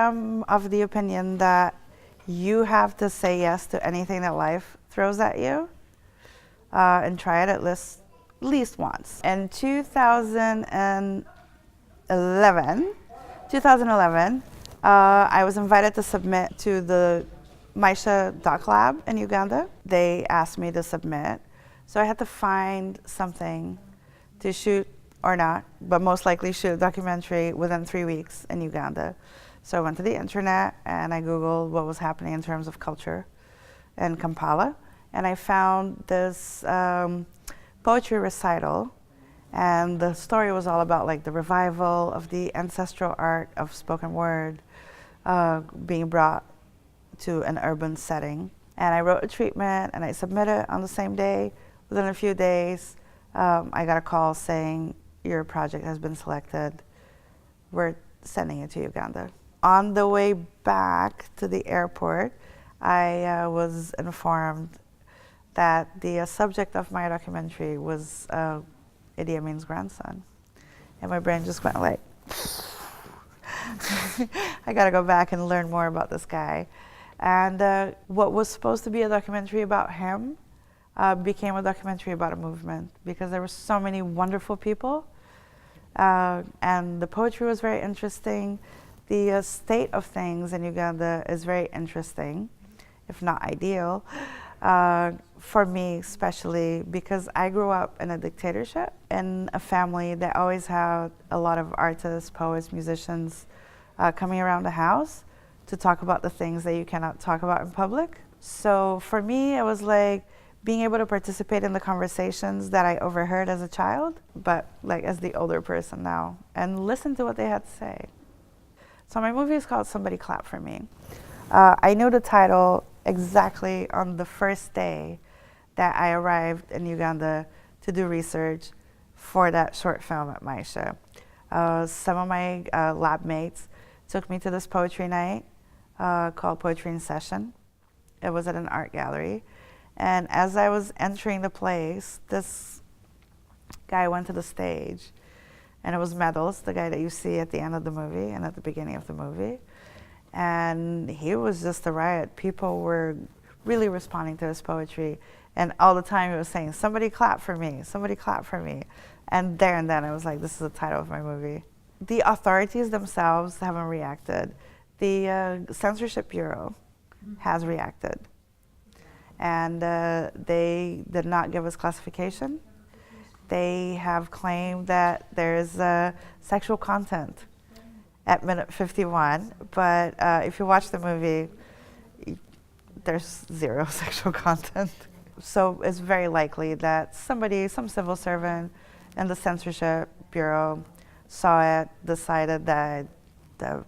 am of the opinion that you have to say yes to anything that life throws at you, and try it at least once. In 2011, I was invited to submit to the Maisha Doc Lab in Uganda. They asked me to submit, so I had to find something to shoot or not, but most likely shoot a documentary within 3 weeks in Uganda. So I went to the internet and I Googled what was happening in terms of culture in Kampala, and I found this poetry recital, and the story was all about like the revival of the ancestral art of spoken word being brought to an urban setting. And I wrote a treatment and I submitted on the same day. Within a few days, I got a call saying, your project has been selected. We're sending it to Uganda. On the way back to the airport, I was informed that the subject of my documentary was Idi Amin's grandson. And my brain just went like, I gotta go back and learn more about this guy. And what was supposed to be a documentary about him became a documentary about a movement, because there were so many wonderful people. And the poetry was very interesting. The state of things in Uganda is very interesting, if not ideal, for me especially, because I grew up in a dictatorship, in a family that always had a lot of artists, poets, musicians coming around the house to talk about the things that you cannot talk about in public. So for me, it was like being able to participate in the conversations that I overheard as a child, but like as the older person now, and listen to what they had to say. So my movie is called Somebody Clap For Me. I knew the title exactly on the first day that I arrived in Uganda to do research for that short film at Maisha. Some of my lab mates took me to this poetry night called Poetry in Session. It was at an art gallery. And as I was entering the place, this guy went to the stage, and it was Medals, the guy that you see at the end of the movie and at the beginning of the movie. And he was just a riot. People were really responding to his poetry. And all the time he was saying, somebody clap for me, somebody clap for me. And there and then I was like, this is the title of my movie. The authorities themselves haven't reacted. The Censorship Bureau has reacted. And they did not give us classification. They have claimed that there is sexual content at minute 51, but if you watch the movie, there's zero sexual content. So it's very likely that somebody, some civil servant in the Censorship Bureau saw it, decided that the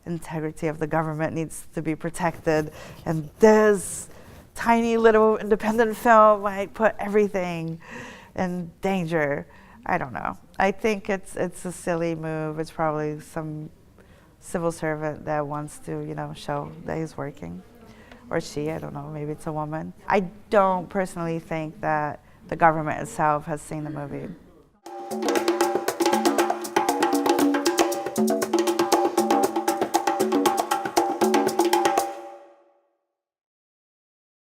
integrity of the government needs to be protected, and this tiny little independent film might put everything in danger. I don't know. I think it's a silly move. It's probably some civil servant that wants to, you know, show that he's working. Or she, I don't know, maybe it's a woman. I don't personally think that the government itself has seen the movie.